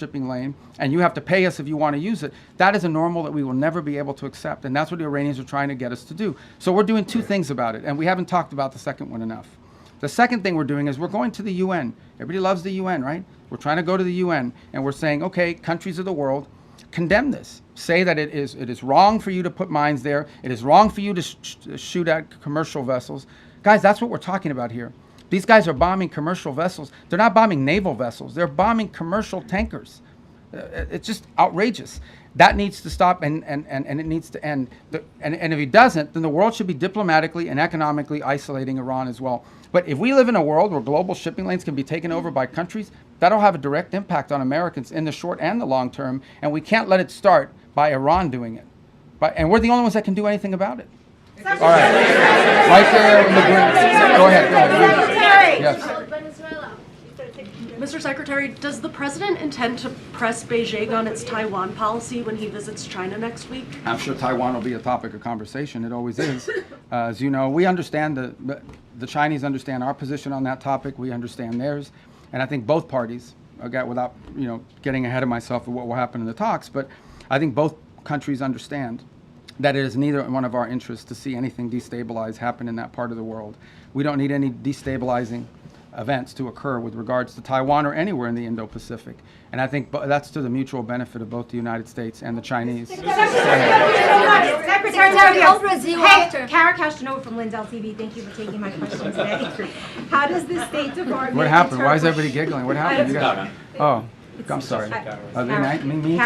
shipping lane, and you have to pay us if you want to use it. That is a normal that we will never be able to accept, and that's what the Iranians are trying to get us to do. So we're doing two things about it, and we haven't talked about the second one enough. The second thing we're doing is we're going to the UN. Everybody loves the UN, right? We're trying to go to the UN, and we're saying, okay, countries of the world, condemn this. Say that it is wrong for you to put mines there. It is wrong for you to shoot at commercial vessels. Guys, that's what we're talking about here. These guys are bombing commercial vessels. They're not bombing naval vessels. They're bombing commercial tankers. It's just outrageous. That needs to stop, and it needs to end. And if it doesn't, then the world should be diplomatically and economically isolating Iran as well. But if we live in a world where global shipping lanes can be taken over by countries, that'll have a direct impact on Americans in the short and the long term, and we can't let it start by Iran doing it. And we're the only ones that can do anything about it. All right. Right there in the green. Go ahead. Yes. Mr. Secretary, does the president intend to press Beijing on its Taiwan policy when he visits China next week? I'm sure Taiwan will be a topic of conversation. It always is. As you know, we understand the Chinese understand our position on that topic. We understand theirs. And I think both parties, without getting ahead of myself of what will happen in the talks, but I think both countries understand that it is neither one of our interests to see anything destabilize happen in that part of the world. We don't need any destabilizing events to occur with regards to Taiwan or anywhere in the Indo-Pacific. And I think that's to the mutual benefit of both the United States and the Chinese. Secretary, Kara Castanova from Lindell TV. Thank you for taking my question today. How does the State Department... What happened? Why is everybody giggling? What happened? Oh. I'm sorry. Are they mean to you?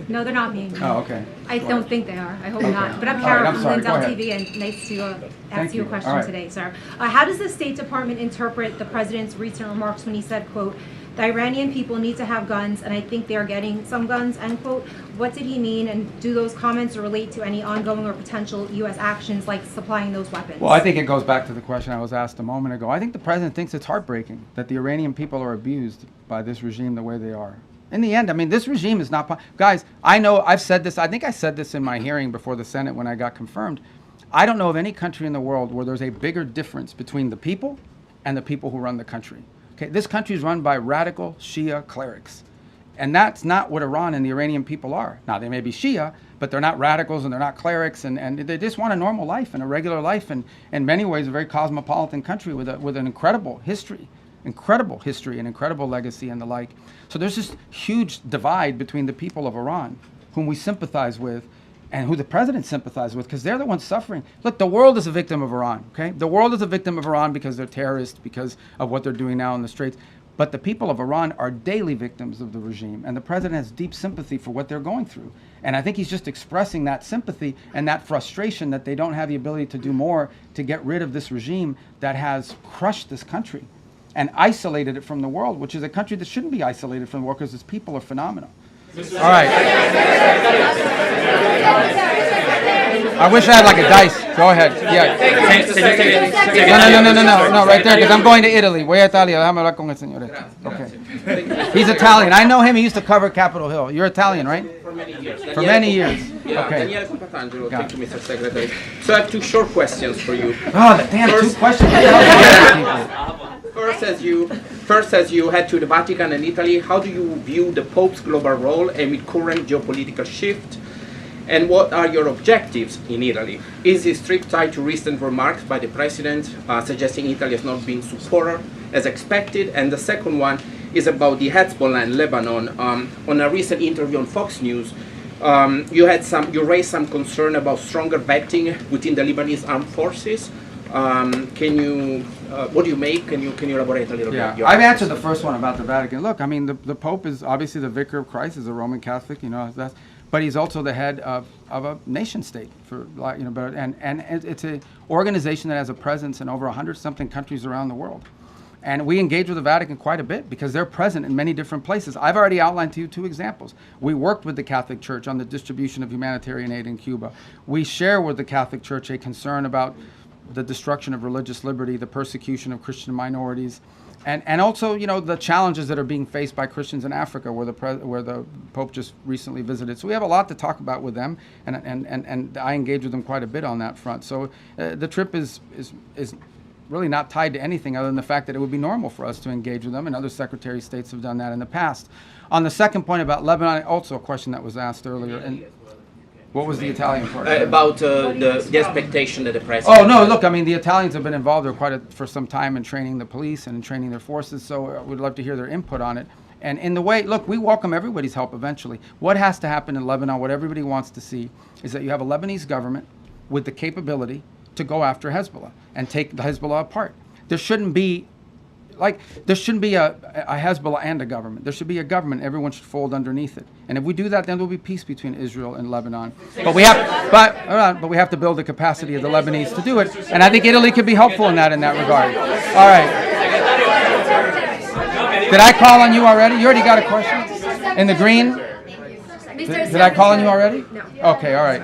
No, they're not mean. Oh, okay. I don't think they are. I hope not. But I'm Kara from Lindell TV, and nice to ask you a question today, sir. How does the State Department interpret the president's recent remarks when he said, quote, the Iranian people need to have guns, and I think they are getting some guns, end quote. What did he mean, and do those comments relate to any ongoing or potential U.S. actions like supplying those weapons? Well, I think it goes back to the question I was asked a moment ago. I think the president thinks it's heartbreaking that the Iranian people are abused by this regime the way they are. In the end, I mean, this regime is not... Guys, I know I've said this. I think I said this in my hearing before the Senate when I got confirmed. I don't know of any country in the world where there's a bigger difference between the people and the people who run the country. Okay, this country is run by radical Shia clerics. And that's not what Iran and the Iranian people are. Now, they may be Shia, but they're not radicals and they're not clerics, and they just want a normal life and a regular life, and in many ways a very cosmopolitan country with an incredible history and incredible legacy and the like. So there's this huge divide between the people of Iran, whom we sympathize with, and who the president sympathizes with, because they're the ones suffering. Look, the world is a victim of Iran, okay? The world is a victim of Iran because they're terrorists, because of what they're doing now in the Straits. But the people of Iran are daily victims of the regime, and the president has deep sympathy for what they're going through. And I think he's just expressing that sympathy and that frustration that they don't have the ability to do more to get rid of this regime that has crushed this country and isolated it from the world, which is a country that shouldn't be isolated from the world because its people are phenomenal. All right. I wish I had like a dice. Go ahead. Yeah. No, right there, because I'm going to Italy. Voy a Italia. Déjame hablar con el señor. Okay. He's Italian. I know him. He used to cover Capitol Hill. You're Italian, right? For many years. For many years. Yeah, okay. Daniele Compatangelo. Thank you, Mr. Secretary. So I have two short questions for you. Oh, damn, two questions. First, as you head to the Vatican and Italy, how do you view the Pope's global role amid current geopolitical shift? And what are your objectives in Italy? Is this trip tied to recent remarks by the President suggesting Italy has not been supported as expected? And the second one is about the Hezbollah in Lebanon. On a recent interview on Fox News, you raised some concern about stronger vetting within the Lebanese armed forces. What do you make? Can you elaborate a little bit? Yeah, I've answered the first one about the Vatican. Look, I mean, the Pope is obviously the vicar of Christ, is a Roman Catholic, but he's also the head of a nation state, and it's an organization that has a presence in over 100-something countries around the world. And we engage with the Vatican quite a bit because they're present in many different places. I've already outlined to you two examples. We worked with the Catholic Church on the distribution of humanitarian aid in Cuba. We share with the Catholic Church a concern about the destruction of religious liberty, the persecution of Christian minorities, and also, the challenges that are being faced by Christians in Africa, where the Pope just recently visited. So we have a lot to talk about with them, and I engage with them quite a bit on that front. So the trip is really not tied to anything other than the fact that it would be normal for us to engage with them, and other Secretary of States have done that in the past. On the second point about Lebanon, also a question that was asked earlier, and what was the Italian part? About the expectation that the president. Oh, no, look, I mean, the Italians have been involved for some time in training the police and in training their forces, so I would love to hear their input on it. And in the way, look, we welcome everybody's help eventually. What has to happen in Lebanon, what everybody wants to see, is that you have a Lebanese government with the capability to go after Hezbollah and take the Hezbollah apart. There shouldn't be a Hezbollah and a government. There should be a government. Everyone should fold underneath it. And if we do that, then there will be peace between Israel and Lebanon. But we have to build the capacity of the Lebanese to do it. And I think Italy could be helpful in that regard. All right. Did I call on you already? You already got a question? In the green? Did I call on you already? No. Okay, all right.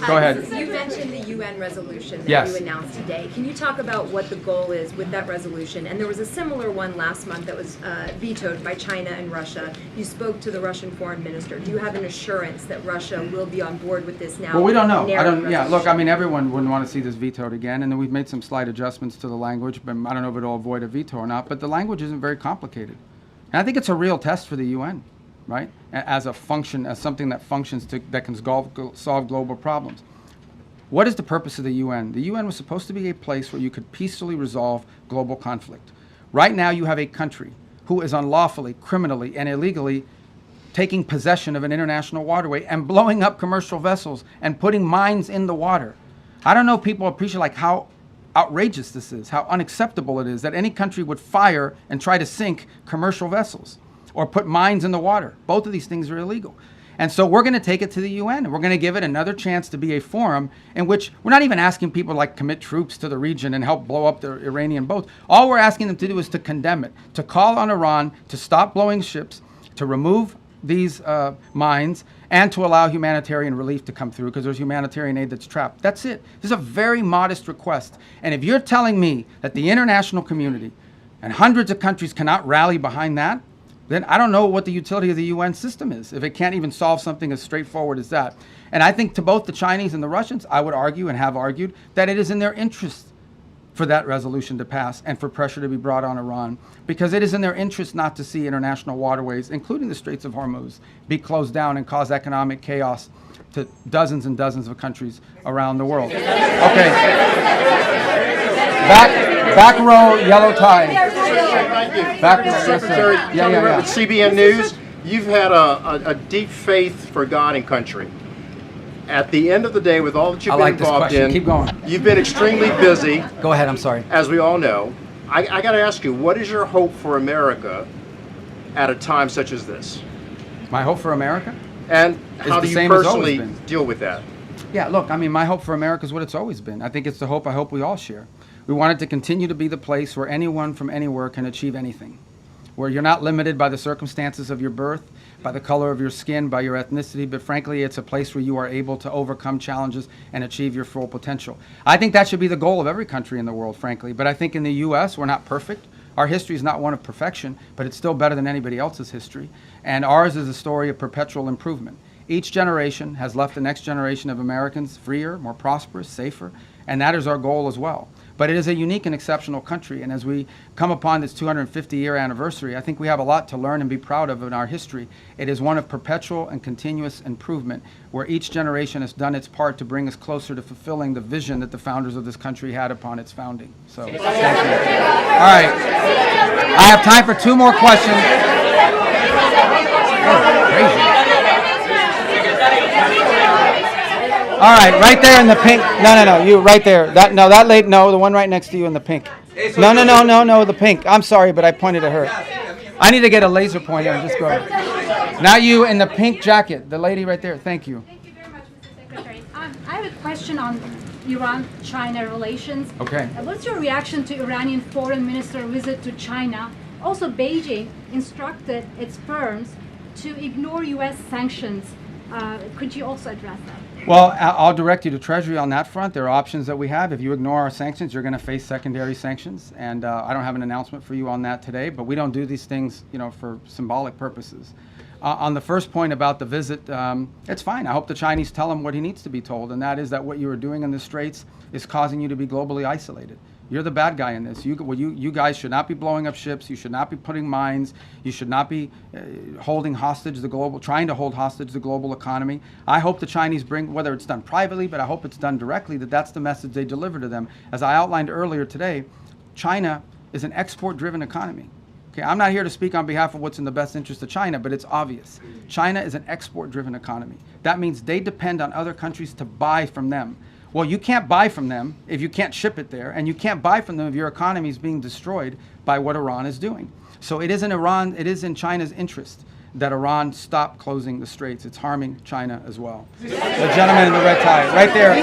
Go ahead. You mentioned the UN resolution that Yes. you announced today. Can you talk about what the goal is with that resolution? And there was a similar one last month that was vetoed by China and Russia. You spoke to the Russian foreign minister. Do you have an assurance that Russia will be on board with this now? Well, we don't know. narrowed Yeah, look, resolution? I mean, everyone wouldn't want to see this vetoed again, and then we've made some slight adjustments to the language, but I don't know if it'll avoid a veto or not, but the language isn't very complicated. And I think it's a real test for the UN, right? As a function, as something that functions that can solve global problems. What is the purpose of the UN? The UN was supposed to be a place where you could peacefully resolve global conflict. Right now you have a country who is unlawfully, criminally, and illegally taking possession of an international waterway and blowing up commercial vessels and putting mines in the water. I don't know if people appreciate how outrageous this is, how unacceptable it is that any country would fire and try to sink commercial vessels or put mines in the water. Both of these things are illegal. And so we're going to take it to the UN, and we're going to give it another chance to be a forum in which we're not even asking people to commit troops to the region and help blow up the Iranian boats. All we're asking them to do is to condemn it, to call on Iran to stop blowing ships, to remove these mines, and to allow humanitarian relief to come through, because there's humanitarian aid that's trapped. That's it. This is a very modest request. And if you're telling me that the international community and hundreds of countries cannot rally behind that, then I don't know what the utility of the UN system is, if it can't even solve something as straightforward as that. And I think to both the Chinese and the Russians, I would argue and have argued that it is in their interest for that resolution to pass and for pressure to be brought on Iran, because it is in their interest not to see international waterways, including the Straits of Hormuz, be closed down and cause economic chaos to dozens and dozens of countries around the world. Okay. Back row, yellow tie. Back row, Secretary, yes, sir. Yeah. With CBN News, you've had a deep faith for God and country. At the end of the day, with all that you've been involved in, Keep going. you've been extremely busy, Go ahead, I'm sorry. as we all know. I got to ask you, what is your hope for America at a time such as this? My hope for America? And how the do you same as always personally been. deal with that? Yeah, look, I mean, my hope for America is what it's always been. I think it's the hope I hope we all share. We want it to continue to be the place where anyone from anywhere can achieve anything, where you're not limited by the circumstances of your birth, by the color of your skin, by your ethnicity, but frankly, it's a place where you are able to overcome challenges and achieve your full potential. I think that should be the goal of every country in the world, frankly, but I think in the U.S., we're not perfect. Our history is not one of perfection, but it's still better than anybody else's history, and ours is a story of perpetual improvement. Each generation has left the next generation of Americans freer, more prosperous, safer, and that is our goal as well. But it is a unique and exceptional country, and as we come upon this 250-year anniversary, I think we have a lot to learn and be proud of in our history. It is one of perpetual and continuous improvement, where each generation has done its part to bring us closer to fulfilling the vision that the founders of this country had upon its founding. So, thank you. All right. I have time for two more questions. Oh, crazy. All right, right there in the pink. No, you right there. That lady. No, the one right next to you in the pink. No, the pink. I'm sorry, but I pointed at her. I need to get a laser pointer and just go. Now you in the pink jacket, the lady right there. Thank you. Thank you very much, Mr. Secretary. I have a question on Iran-China relations. Okay. What's your reaction to Iranian foreign minister visit to China? Also, Beijing instructed its firms to ignore U.S. sanctions. Could you also address that? Well, I'll direct you to Treasury on that front. There are options that we have. If you ignore our sanctions, you're going to face secondary sanctions. And I don't have an announcement for you on that today, but we don't do these things, for symbolic purposes. On the first point about the visit, it's fine. I hope the Chinese tell him what he needs to be told, and that is that what you are doing in the Straits is causing you to be globally isolated. You're the bad guy in this. You guys should not be blowing up ships. You should not be putting mines. You should not be trying to hold hostage the global economy. I hope the Chinese bring, whether it's done privately, but I hope it's done directly, that's the message they deliver to them. As I outlined earlier today, China is an export-driven economy. Okay, I'm not here to speak on behalf of what's in the best interest of China, but it's obvious. China is an export-driven economy. That means they depend on other countries to buy from them. Well, you can't buy from them if you can't ship it there, and you can't buy from them if your economy is being destroyed by what Iran is doing. So it is in China's interest that Iran stop closing the straits. It's harming China as well. The gentleman in the red tie, right there.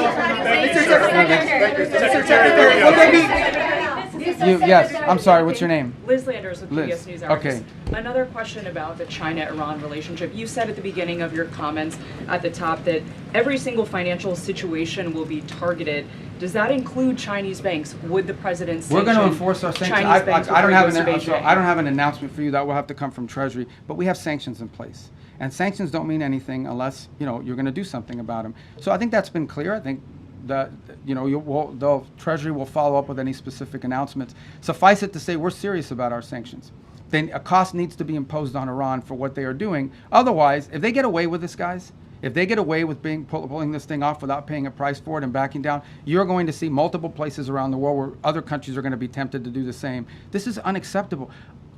Yes, I'm sorry, what's your name? Liz Landers with PBS NewsHour. Okay. Another question about the China-Iran relationship. You said at the beginning of your comments at the top that every single financial situation will be targeted. Does that include Chinese banks? Would the president sanction We're going to enforce our sanctions. Chinese banks I don't before have an announcement for you. That will have to come from Treasury. But we have sanctions in place. And sanctions don't mean anything unless, you're going to do something about them. So I think that's been clear. I think that, the Treasury will follow up with any specific announcements. Suffice it to say, we're serious about our sanctions. Then a cost needs to be imposed on Iran for what they are doing. Otherwise, if they get away with this, guys, if they get away with pulling this thing off without paying a price for it and backing down, you're going to see multiple places around the world where other countries are going to be tempted to do the same. This is unacceptable.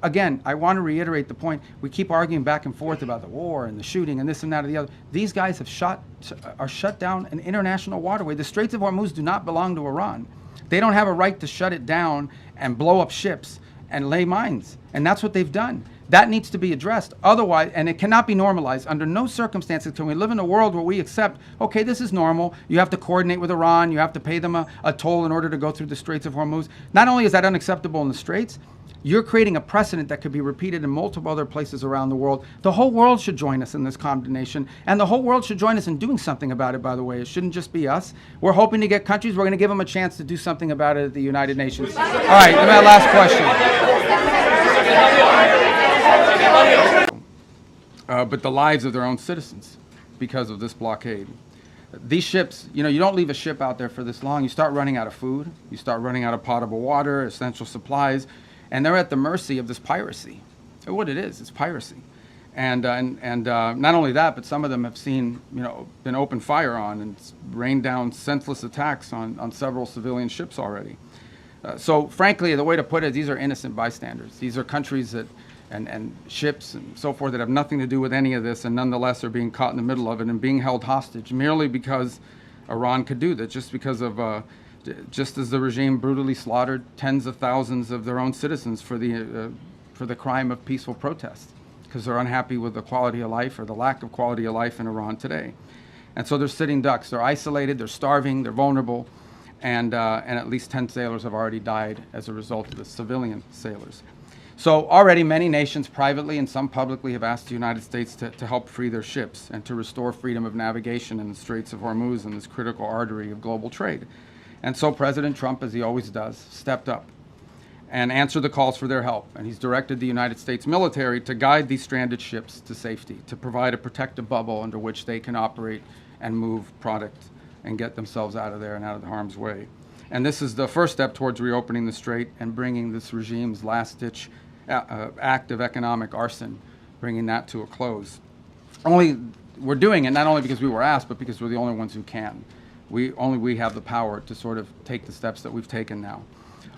Again, I want to reiterate the point. We keep arguing back and forth about the war and the shooting and this and that and the other. These guys are shut down an international waterway. The Straits of Hormuz do not belong to Iran. They don't have a right to shut it down and blow up ships and lay mines. And that's what they've done. That needs to be addressed. Otherwise, and it cannot be normalized. Under no circumstances can we live in a world where we accept, okay, this is normal. You have to coordinate with Iran. You have to pay them a toll in order to go through the Straits of Hormuz. Not only is that unacceptable in the Straits, you're creating a precedent that could be repeated in multiple other places around the world. The whole world should join us in this condemnation, and the whole world should join us in doing something about it, by the way. It shouldn't just be us. We're hoping to get countries. We're going to give them a chance to do something about it at the United Nations. All right, my last question. But the lives of their own citizens because of this blockade. These ships, you don't leave a ship out there for this long. You start running out of food. You start running out of potable water, essential supplies. And they're at the mercy of this piracy. So what it is, it's piracy. And not only that, but some of them have been open fire on and rained down senseless attacks on several civilian ships already. So frankly, the way to put it, these are innocent bystanders. These are countries that, and ships and so forth that have nothing to do with any of this and nonetheless are being caught in the middle of it and being held hostage merely because Iran could do that, just as the regime brutally slaughtered tens of thousands of their own citizens for the crime of peaceful protest, because they're unhappy with the quality of life or the lack of quality of life in Iran today. And so they're sitting ducks. They're isolated, they're starving, they're vulnerable, and at least 10 sailors have already died as a result of the civilian sailors. So already many nations privately and some publicly have asked the United States to help free their ships and to restore freedom of navigation in the Straits of Hormuz and this critical artery of global trade. And so President Trump, as he always does, stepped up and answered the calls for their help. And he's directed the United States military to guide these stranded ships to safety, to provide a protective bubble under which they can operate and move product and get themselves out of there and out of the harm's way. And this is the first step towards reopening the Strait and bringing this regime's last-ditch act of economic arson, bringing that to a close. We're doing it not only because we were asked, but because we're the only ones who can. We have the power to sort of take the steps that we've taken now.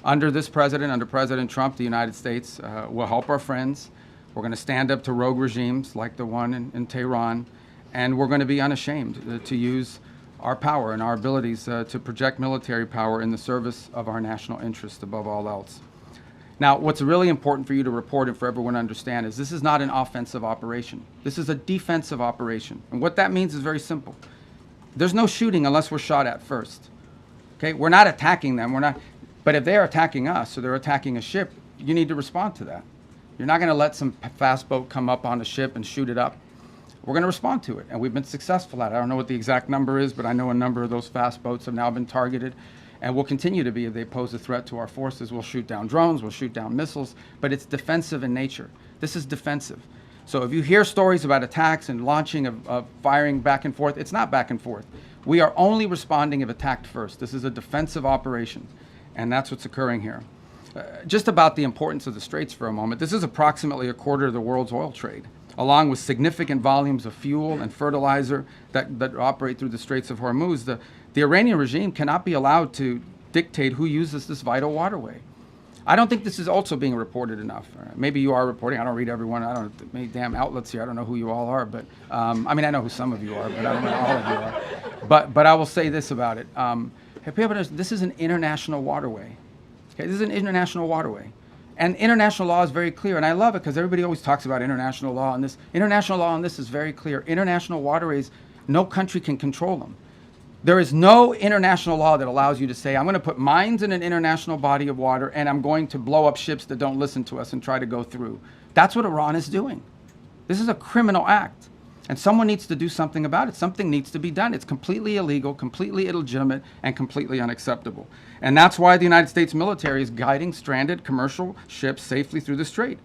Under President Trump, the United States will help our friends. We're going to stand up to rogue regimes like the one in Tehran, and we're going to be unashamed to use our power and our abilities to project military power in the service of our national interest above all else. Now, what's really important for you to report and for everyone to understand is this is not an offensive operation. This is a defensive operation. And what that means is very simple. There's no shooting unless we're shot at first. Okay, we're not attacking them. But if they're attacking us or they're attacking a ship, you need to respond to that. You're not going to let some fast boat come up on a ship and shoot it up. We're going to respond to it, and we've been successful at it. I don't know what the exact number is, but I know a number of those fast boats have now been targeted, and will continue to be if they pose a threat to our forces. We'll shoot down drones, we'll shoot down missiles, but it's defensive in nature. This is defensive. So if you hear stories about attacks and launching of firing back and forth, it's not back and forth. We are only responding if attacked first. This is a defensive operation. And that's what's occurring here. Just about the importance of the Straits for a moment. This is approximately a quarter of the world's oil trade, along with significant volumes of fuel and fertilizer that operate through the Straits of Hormuz. The Iranian regime cannot be allowed to dictate who uses this vital waterway. I don't think this is also being reported enough. Maybe you are reporting. I don't read everyone. I don't have many damn outlets here. I don't know who you all are, but I mean, I know who some of you are, but I don't know all of you are. But I will say this about it. This is an international waterway. Okay, this is an international waterway. And international law is very clear, and I love it because everybody always talks about international law, and this international law on this is very clear. International waterways, no country can control them. There is no international law that allows you to say, I'm going to put mines in an international body of water and I'm going to blow up ships that don't listen to us and try to go through. That's what Iran is doing. This is a criminal act. And someone needs to do something about it. Something needs to be done. It's completely illegal, completely illegitimate, and completely unacceptable. And that's why the United States military is guiding stranded commercial ships safely through the Strait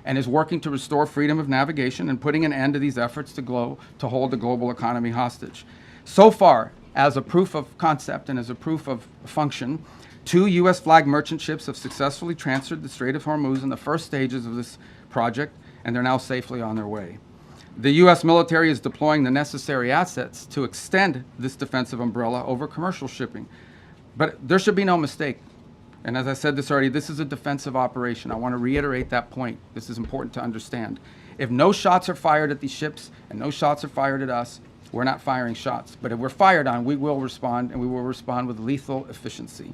and is working to restore freedom of navigation and putting an end to these efforts to hold the global economy hostage. So far, as a proof of concept and as a proof of function, 2 U.S. flag merchant ships have successfully transferred the Strait of Hormuz in the first stages of this project, and they're now safely on their way. The U.S. military is deploying the necessary assets to extend this defensive umbrella over commercial shipping. But there should be no mistake. And as I said this already, this is a defensive operation. I want to reiterate that point. This is important to understand. If no shots are fired at these ships and no shots are fired at us, we're not firing shots. But if we're fired on, we will respond, and we will respond with lethal efficiency.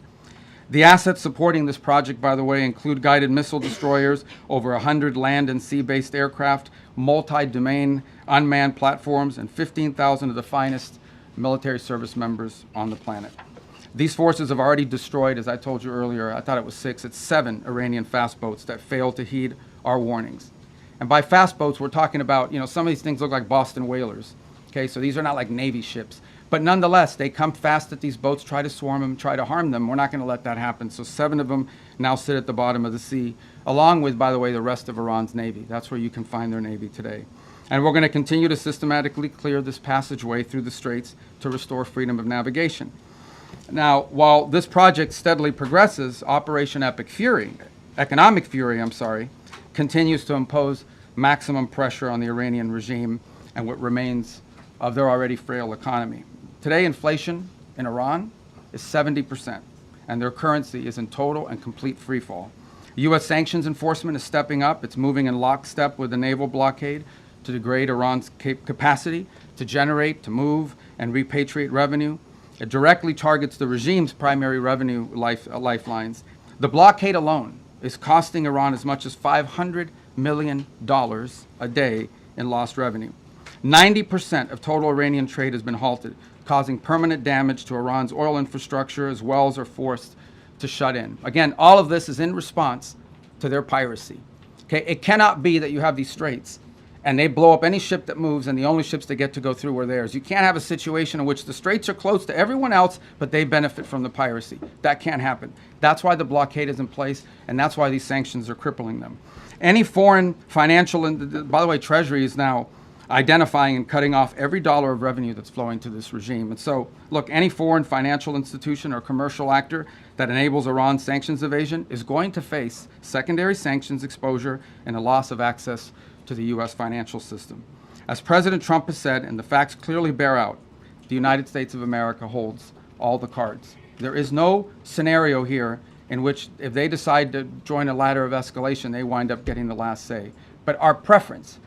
The assets supporting this project, by the way, include guided missile destroyers, over 100 land and sea-based aircraft, multi-domain unmanned platforms, and 15,000 of the finest military service members on the planet. These forces have already destroyed, as I told you earlier, I thought it was 6, it's 7 Iranian fast boats that failed to heed our warnings. And by fast boats, we're talking about, some of these things look like Boston whalers. Okay, so these are not like Navy ships. But nonetheless, they come fast at these boats, try to swarm them, try to harm them. We're not going to let that happen. So 7 of them now sit at the bottom of the sea, along with, by the way, the rest of Iran's Navy. That's where you can find their Navy today. And we're going to continue to systematically clear this passageway through the Straits to restore freedom of navigation. Now, while this project steadily progresses, Operation Economic Fury, continues to impose maximum pressure on the Iranian regime and what remains of their already frail economy. Today, inflation in Iran is 70%, and their currency is in total and complete freefall. U.S. sanctions enforcement is stepping up. It's moving in lockstep with the naval blockade to degrade Iran's capacity to generate, to move, and repatriate revenue. It directly targets the regime's primary revenue lifelines. The blockade alone is costing Iran as much as $500 million a day in lost revenue. 90% of total Iranian trade has been halted, causing permanent damage to Iran's oil infrastructure as wells are forced to shut in. Again, all of this is in response to their piracy. Okay, it cannot be that you have these straits and they blow up any ship that moves and the only ships that get to go through are theirs. You can't have a situation in which the straits are closed to everyone else, but they benefit from the piracy. That can't happen. That's why the blockade is in place, and that's why these sanctions are crippling them. Any foreign financial, and by the way, Treasury is now identifying and cutting off every dollar of revenue that's flowing to this regime. And so, look, any foreign financial institution or commercial actor that enables Iran's sanctions evasion is going to face secondary sanctions exposure and a loss of access to the U.S. financial system. As President Trump has said, and the facts clearly bear out, the United States of America holds all the cards. There is no scenario here in which if they decide to join a ladder of escalation, they wind up getting the last say. But our preference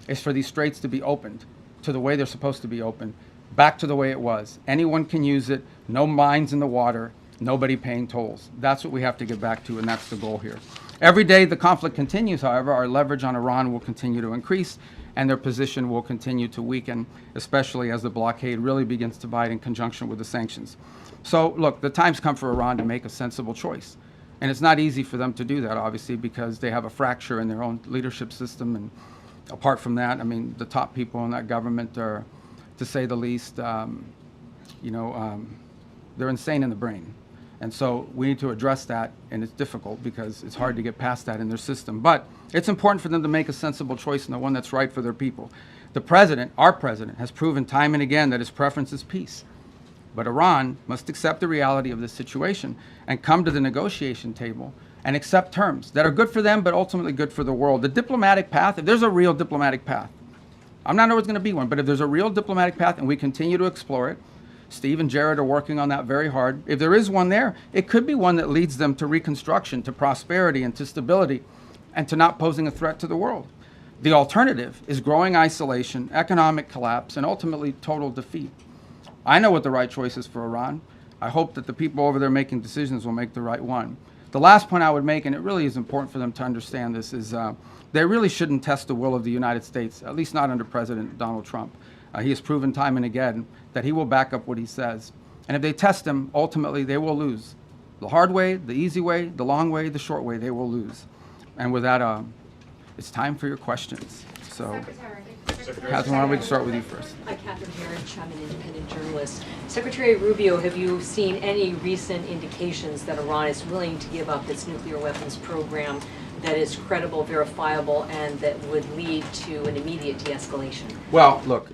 is for these straits to be opened to the way they're supposed to be opened, back to the way it was. Anyone can use it, no mines in the water, nobody paying tolls. That's what we have to get back to, and that's the goal here. Every day the conflict continues, however, our leverage on Iran will continue to increase, and their position will continue to weaken, especially as the blockade really begins to bite in conjunction with the sanctions. So, look, the time's come for Iran to make a sensible choice. And it's not easy for them to do that, obviously, because they have a fracture in their own leadership system. And apart from that, I mean, the top people in that government are, to say the least, they're insane in the brain. And so we need to address that, and it's difficult because it's hard to get past that in their system. But it's important for them to make a sensible choice and the one that's right for their people. The president, our president, has proven time and again that his preference is peace. But Iran must accept the reality of this situation and come to the negotiation table and accept terms that are good for them, but ultimately good for the world. The diplomatic path, if there's a real diplomatic path, I'm not sure it's going to be one, but if there's a real diplomatic path and we continue to explore it, Steve and Jared are working on that very hard. If there is one there, it could be one that leads them to reconstruction, to prosperity, and to stability, and to not posing a threat to the world. The alternative is growing isolation, economic collapse, and ultimately total defeat. I know what the right choice is for Iran. I hope that the people over there making decisions will make the right one. The last point I would make, and it really is important for them to understand this, is they really shouldn't test the will of the United States, at least not under President Donald Trump. He has proven time and again that he will back up what he says. And if they test him, ultimately they will lose. The hard way, the easy way, the long way, the short way, they will lose. And with that, it's time for your questions. So, Catherine, why don't we start with you first? Hi, Catherine Harris. I'm an independent journalist. Secretary Rubio, have you seen any recent indications that Iran is willing to give up its nuclear weapons program that is credible, verifiable, and that would lead to an immediate de-escalation? Well, look,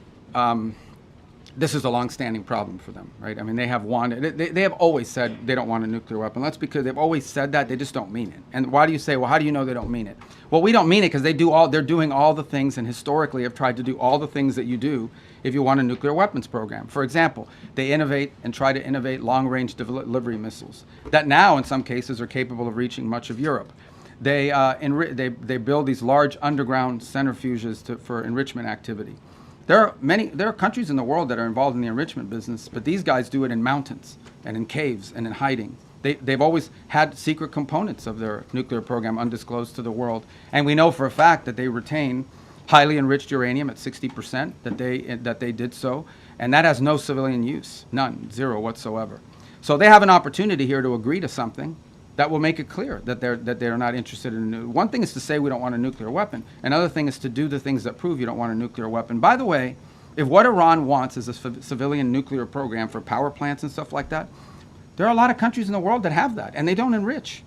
this is a long-standing problem for them, right? I mean, they have wanted, they have always said they don't want a nuclear weapon. That's because they've always said that, they just don't mean it. And why do you say, well, how do you know they don't mean it? Well, we don't mean it because they're doing all the things, and historically have tried to do all the things that you do if you want a nuclear weapons program. For example, they innovate and try to innovate long-range delivery missiles that now, in some cases, are capable of reaching much of Europe. They build these large underground centrifuges for enrichment activity. There are countries in the world that are involved in the enrichment business, but these guys do it in mountains and in caves and in hiding. They've always had secret components of their nuclear program undisclosed to the world. And we know for a fact that they retain highly enriched uranium at 60%, that they did so. And that has no civilian use, none, zero whatsoever. So they have an opportunity here to agree to something that will make it clear that they're not interested in a nuclear. One thing is to say we don't want a nuclear weapon. Another thing is to do the things that prove you don't want a nuclear weapon. By the way, if what Iran wants is a civilian nuclear program for power plants and stuff like that, there are a lot of countries in the world that have that, and they don't enrich.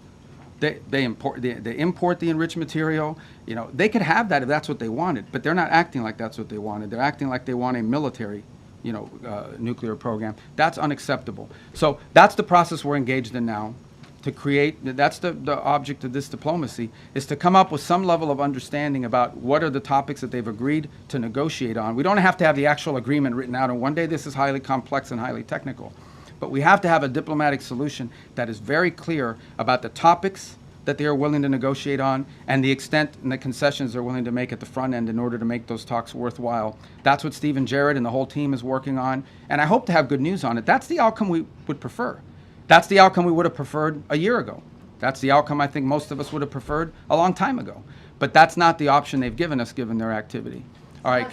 They import the enriched material. You know, they could have that if that's what they wanted, but they're not acting like that's what they wanted. They're acting like they want a military, nuclear program. That's unacceptable. So that's the process we're engaged in now. To create, that's the object of this diplomacy, is to come up with some level of understanding about what are the topics that they've agreed to negotiate on. We don't have to have the actual agreement written out, and one day this is highly complex and highly technical. But we have to have a diplomatic solution that is very clear about the topics that they are willing to negotiate on and the extent and the concessions they're willing to make at the front end in order to make those talks worthwhile. That's what Steve and Jared and the whole team is working on, and I hope to have good news on it. That's the outcome we would prefer. That's the outcome we would have preferred a year ago. That's the outcome I think most of us would have preferred a long time ago. But that's not the option they've given us given their activity. All right,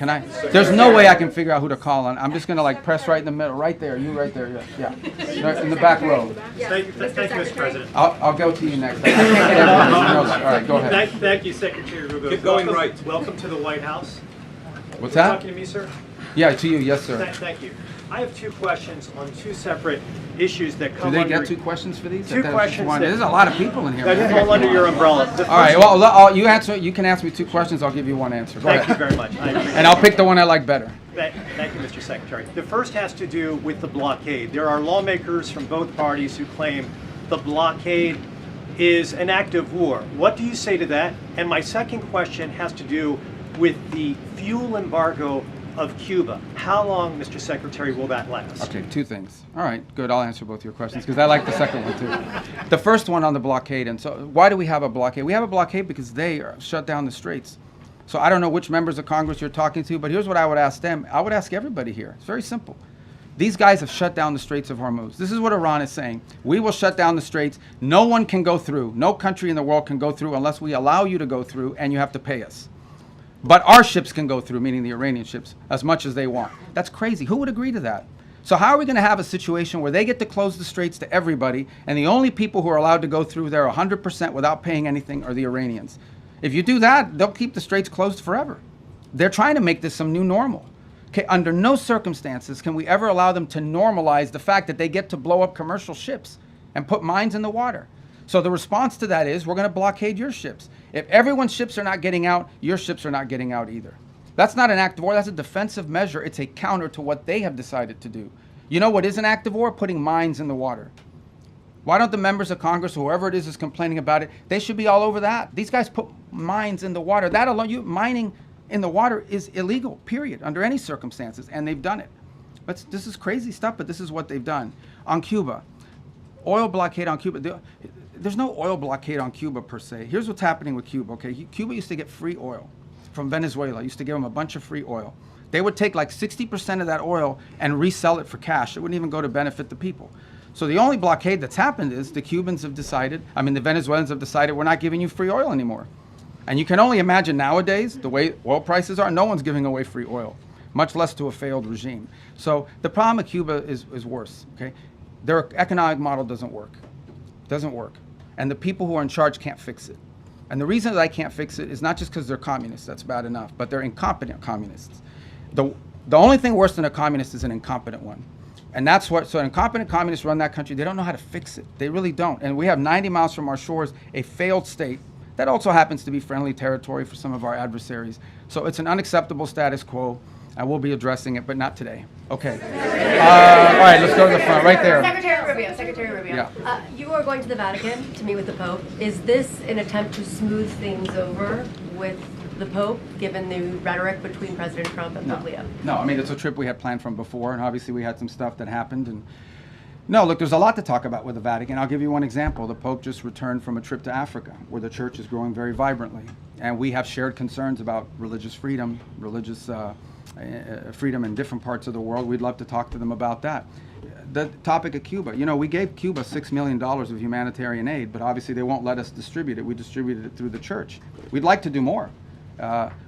there's no way I can figure out who to call on. I'm just going to press right in the middle, right there, you right there, yeah. Right in the back row. Thank you, Mr. President. I'll go to you next. I can't get everyone. All right, go ahead. Thank you, Secretary Rubio. Keep going right. Welcome to the White House. What's that? Talking to me, sir? Yeah, to you, yes, sir. Thank you. I have two questions on two separate issues that come under... Do they get two questions for these? Two questions. There's a lot of people in here. That fall under your umbrella. All right, well, you can ask me two questions. I'll give you one answer. Go ahead. Thank you very much. I appreciate and I'll pick the one I like better. Thank you, Mr. Secretary. The first has to do with the blockade. There are lawmakers from both parties who claim the blockade is an act of war. What do you say to that? And my second question has to do with the fuel embargo of Cuba. How long, Mr. Secretary, will that last? Okay, two things. All right, good. I'll answer both your questions because I like the second one too. The first one on the blockade. And so why do we have a blockade? We have a blockade because they shut down the straits. So I don't know which members of Congress you're talking to, but here's what I would ask them. I would ask everybody here. It's very simple. These guys have shut down the Straits of Hormuz. This is what Iran is saying. We will shut down the straits. No one can go through. No country in the world can go through unless we allow you to go through, and you have to pay us. But our ships can go through, meaning the Iranian ships, as much as they want. That's crazy. Who would agree to that? So how are we going to have a situation where they get to close the straits to everybody, and the only people who are allowed to go through there 100% without paying anything are the Iranians? If you do that, they'll keep the straits closed forever. They're trying to make this some new normal. Okay, under no circumstances can we ever allow them to normalize the fact that they get to blow up commercial ships and put mines in the water. So the response to that is we're going to blockade your ships. If everyone's ships are not getting out, your ships are not getting out either. That's not an act of war. That's a defensive measure. It's a counter to what they have decided to do. You know what is an act of war? Putting mines in the water. Why don't the members of Congress, whoever it is complaining about it, they should be all over that. These guys put mines in the water. That alone, mining in the water is illegal, period, under any circumstances, and they've done it. This is crazy stuff, but this is what they've done. On Cuba, oil blockade on Cuba. There's no oil blockade on Cuba per se. Here's what's happening with Cuba, okay? Cuba used to get free oil from Venezuela. Used to give them a bunch of free oil. They would take like 60% of that oil and resell it for cash. It wouldn't even go to benefit the people. So the only blockade that's happened is the Cubans have decided, the Venezuelans have decided, we're not giving you free oil anymore. And you can only imagine nowadays, the way oil prices are, no one's giving away free oil, much less to a failed regime. So the problem with Cuba is worse, okay? Their economic model doesn't work. Doesn't work. And the people who are in charge can't fix it. And the reason that I can't fix it is not just because they're communists, that's bad enough, but they're incompetent communists. The only thing worse than a communist is an incompetent one. And that's what, so incompetent communists run that country. They don't know how to fix it. They really don't. And we have 90 miles from our shores, a failed state that also happens to be friendly territory for some of our adversaries. So it's an unacceptable status quo. I will be addressing it, but not today. Okay. All right, let's go to the front, right there. Secretary Rubio. Yeah. You are going to the Vatican to meet with the Pope. Is this an attempt to smooth things over with the Pope, given the rhetoric between President Trump and Pope Leo? No, it's a trip we had planned from before, and obviously we had some stuff that happened. And no, look, there's a lot to talk about with the Vatican. I'll give you one example. The Pope just returned from a trip to Africa, where the church is growing very vibrantly. And we have shared concerns about religious freedom, freedom in different parts of the world. We'd love to talk to them about that. The topic of Cuba, we gave Cuba $6 million of humanitarian aid, but obviously they won't let us distribute it. We distributed it through the church. We'd like to do more.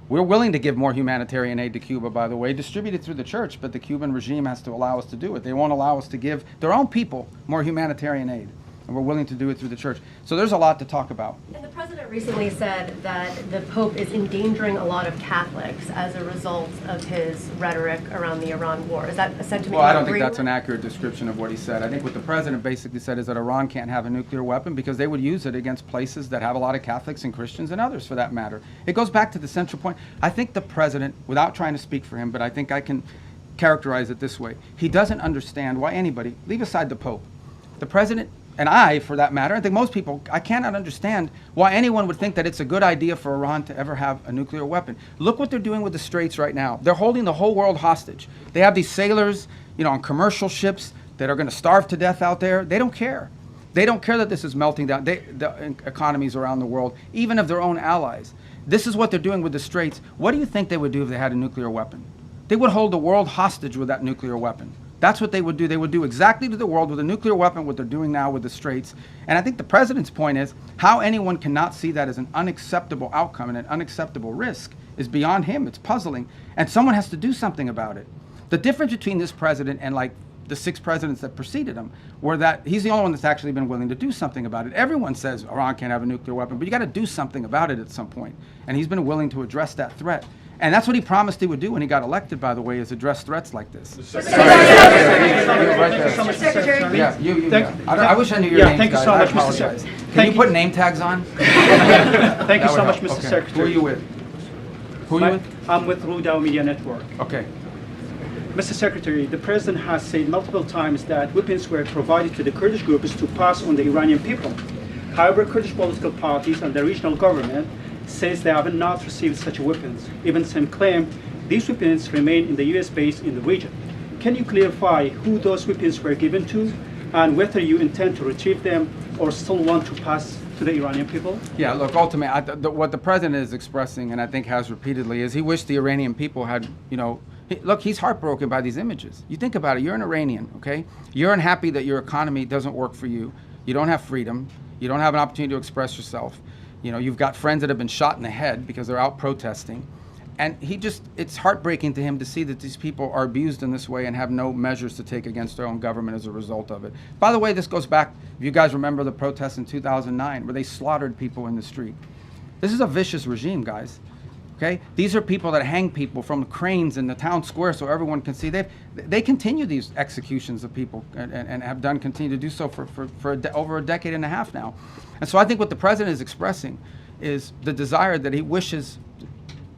We're willing to give more humanitarian aid to Cuba, by the way, distributed through the church, but the Cuban regime has to allow us to do it. They won't allow us to give their own people more humanitarian aid, and we're willing to do it through the church. So there's a lot to talk about. And the president recently said that the Pope is endangering a lot of Catholics as a result of his rhetoric around the Iran war. Is that a sentiment? Well, I don't think that's an accurate description of what he said. I think what the president basically said is that Iran can't have a nuclear weapon because they would use it against places that have a lot of Catholics and Christians and others for that matter. It goes back to the central point. I think the president, without trying to speak for him, but I think I can characterize it this way. He doesn't understand why anybody, leave aside the Pope, the president, and I, for that matter, I think most people, I cannot understand why anyone would think that it's a good idea for Iran to ever have a nuclear weapon. Look what they're doing with the Straits right now. They're holding the whole world hostage. They have these sailors, on commercial ships that are going to starve to death out there. They don't care. They don't care that this is melting down the economies around the world, even of their own allies. This is what they're doing with the Straits. What do you think they would do if they had a nuclear weapon? They would hold the world hostage with that nuclear weapon. That's what they would do. They would do exactly to the world with a nuclear weapon what they're doing now with the Straits. And I think the president's point is how anyone cannot see that as an unacceptable outcome and an unacceptable risk is beyond him. It's puzzling. And someone has to do something about it. The difference between this president and like the 6 presidents that preceded him were that he's the only one that's actually been willing to do something about it. Everyone says Iran can't have a nuclear weapon, but you got to do something about it at some point. And he's been willing to address that threat. And that's what he promised he would do when he got elected, by the way, is address threats like this. I wish I knew your name. Thank you so much, Mr. Secretary. Can you put name tags on? Thank you so much, Mr. Secretary. Who are you with? I'm with Rubio Media Network. Okay. Mr. Secretary, the President has said multiple times that weapons were provided to the Kurdish groups to pass on the Iranian people. However, Kurdish political parties and the regional government says they have not received such weapons. Even some claim these weapons remain in the U.S. base in the region. Can you clarify who those weapons were given to and whether you intend to retrieve them or still want to pass to the Iranian people? Yeah, look, ultimately, what the president is expressing, and I think has repeatedly, is he wished the Iranian people had, look, he's heartbroken by these images. You think about it, you're an Iranian, okay? You're unhappy that your economy doesn't work for you. You don't have freedom. You don't have an opportunity to express yourself. You've got friends that have been shot in the head because they're out protesting. And it's heartbreaking to him to see that these people are abused in this way and have no measures to take against their own government as a result of it. By the way, this goes back, if you guys remember the protests in 2009 where they slaughtered people in the street. This is a vicious regime, guys. Okay? These are people that hang people from cranes in the town square so everyone can see. They continue these executions of people and have continue to do so for over a decade and a half now. And so I think what the president is expressing is the desire that he wishes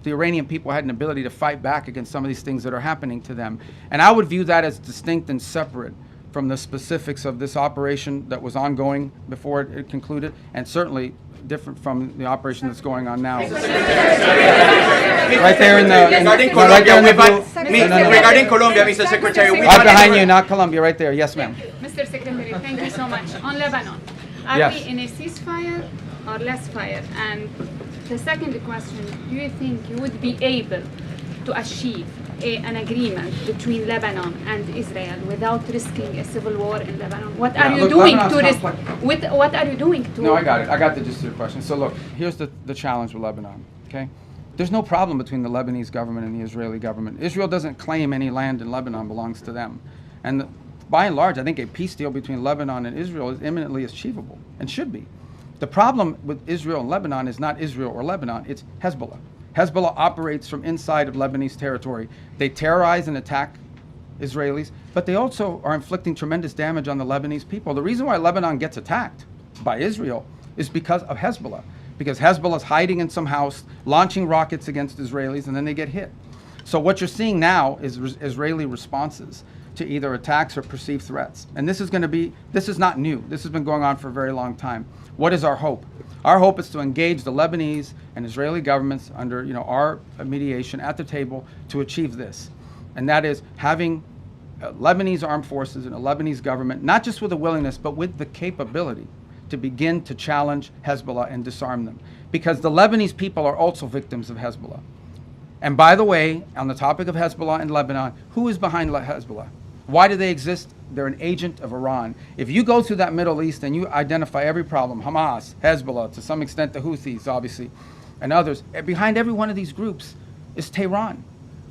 the Iranian people had an ability to fight back against some of these things that are happening to them. And I would view that as distinct and separate from the specifics of this operation that was ongoing before it concluded, and certainly different from the operation that's going on now. Right there in the... Regarding Colombia, Mr. Secretary... Right behind you, not Colombia, right there. Yes, ma'am. Mr. Secretary, thank you so much. On Lebanon, are Yes. we in a ceasefire or less fire? And the second question, do you think you would be able to achieve an agreement between Lebanon and Israel without risking a civil war in Lebanon? What are you doing to risk? What are you doing to? No, I got it. I got the gist of your question. So look, here's the challenge with Lebanon. Okay, there's no problem between the Lebanese government and the Israeli government. Israel doesn't claim any land in Lebanon belongs to them, and by and large, I think a peace deal between Lebanon and Israel is imminently achievable and should be. The problem with Israel and Lebanon is not Israel or Lebanon, it's Hezbollah. Hezbollah operates from inside of Lebanese territory. They terrorize and attack Israelis, but they also are inflicting tremendous damage on the Lebanese people. The reason why Lebanon gets attacked by Israel is because of Hezbollah, because Hezbollah is hiding in some house, launching rockets against Israelis, and then they get hit. So what you're seeing now is Israeli responses to either attacks or perceived threats. And this is not new. This has been going on for a very long time. What is our hope? Our hope is to engage the Lebanese and Israeli governments under our mediation at the table to achieve this. And that is having Lebanese armed forces and a Lebanese government, not just with a willingness, but with the capability to begin to challenge Hezbollah and disarm them. Because the Lebanese people are also victims of Hezbollah. And by the way, on the topic of Hezbollah in Lebanon, who is behind Hezbollah? Why do they exist? They're an agent of Iran. If you go through that Middle East and you identify every problem, Hamas, Hezbollah, to some extent the Houthis, obviously, and others, behind every one of these groups is Tehran.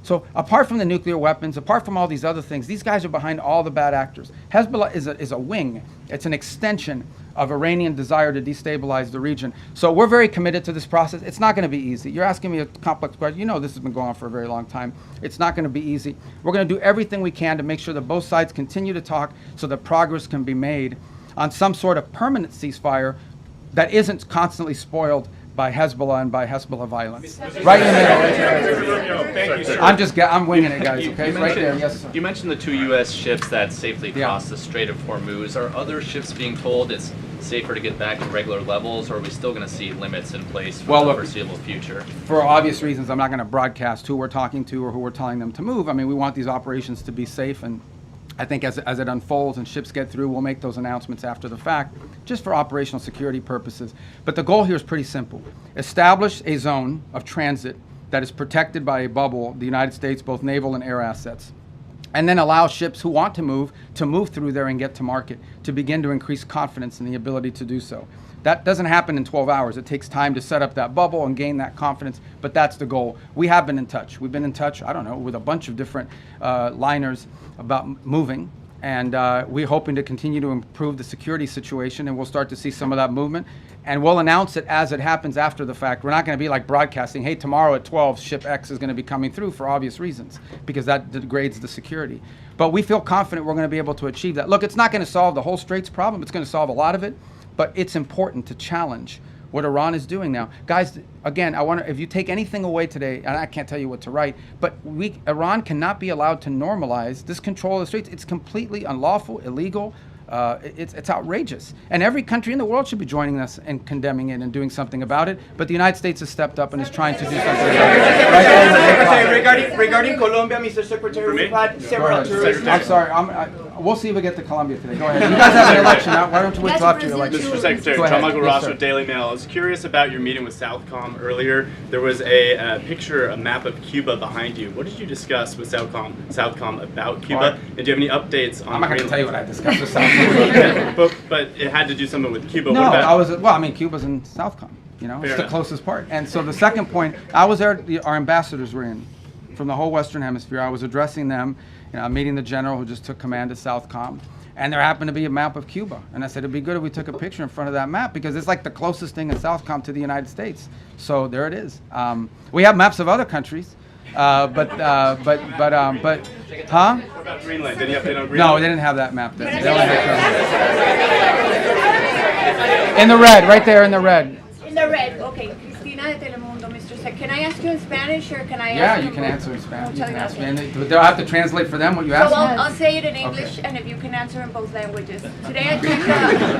So apart from the nuclear weapons, apart from all these other things, these guys are behind all the bad actors. Hezbollah is a wing. It's an extension of Iranian desire to destabilize the region. So we're very committed to this process. It's not going to be easy. You're asking me a complex question. You know this has been going on for a very long time. It's not going to be easy. We're going to do everything we can to make sure that both sides continue to talk so that progress can be made on some sort of permanent ceasefire that isn't constantly spoiled by Hezbollah and by Hezbollah violence. Right in the middle. Thank you, sir. I'm winging it, guys, okay? Right there, yes, sir. You mentioned the 2 U.S. ships that safely crossed the Strait of Hormuz. Are other ships being told it's safer to get back to regular levels, or are we still going to see limits in place for the foreseeable future? For obvious reasons, I'm not going to broadcast who we're talking to or who we're telling them to move. I mean, we want these operations to be safe, and I think as it unfolds and ships get through, we'll make those announcements after the fact, just for operational security purposes. But the goal here is pretty simple. Establish a zone of transit that is protected by a bubble, the United States, both naval and air assets, and then allow ships who want to move through there and get to market, to begin to increase confidence in the ability to do so. That doesn't happen in 12 hours. It takes time to set up that bubble and gain that confidence, but that's the goal. We have been in touch. We've been in touch, I don't know, with a bunch of different liners about moving, and we're hoping to continue to improve the security situation, and we'll start to see some of that movement, and we'll announce it as it happens after the fact. We're not going to be like broadcasting, hey, tomorrow at 12, ship X is going to be coming through, for obvious reasons, because that degrades the security. But we feel confident we're going to be able to achieve that. Look, it's not going to solve the whole Straits problem. It's going to solve a lot of it, but it's important to challenge what Iran is doing now. Guys, again, if you take anything away today, and I can't tell you what to write, but Iran cannot be allowed to normalize this control of the Straits. It's completely unlawful, illegal. It's outrageous. And every country in the world should be joining us and condemning it and doing something about it. But the United States has stepped up and is trying to do something about it. Secretary, regarding Colombia, Mr. Secretary, we've had several tourists. I'm sorry. We'll see if we get to Colombia today. Go ahead. You guys have an election. Why don't you wait till after your election? Mr. Secretary, John Michael Ross with Daily Mail. I was curious about your meeting with Southcom earlier. There was a picture, a map of Cuba behind you. What did you discuss with Southcom about Cuba? And do you have any updates on? I'm not going to tell you what I discussed with Southcom. but it had to do something with Cuba. No, Cuba's in Southcom. It's the closest part. And so the second point, I was there. Our ambassadors were in from the whole Western Hemisphere. I was addressing them. Meeting the general who just took command at Southcom, and there happened to be a map of Cuba. And I said, it'd be good if we took a picture in front of that map, because it's like the closest thing in Southcom to the United States. So there it is. We have maps of other countries, huh? What about Greenland? Did you update on Greenland? No, they didn't have that map then. In the red, right there in the red. In the red, okay. Cristina de Telemundo, Mr. Can I ask you in Spanish or can I Yeah, ask you can answer in Spanish. You can ask me. Okay. And they'll have to translate for them what you asked So me. I'll say it in English, Okay. and if you can answer in both languages. Today I took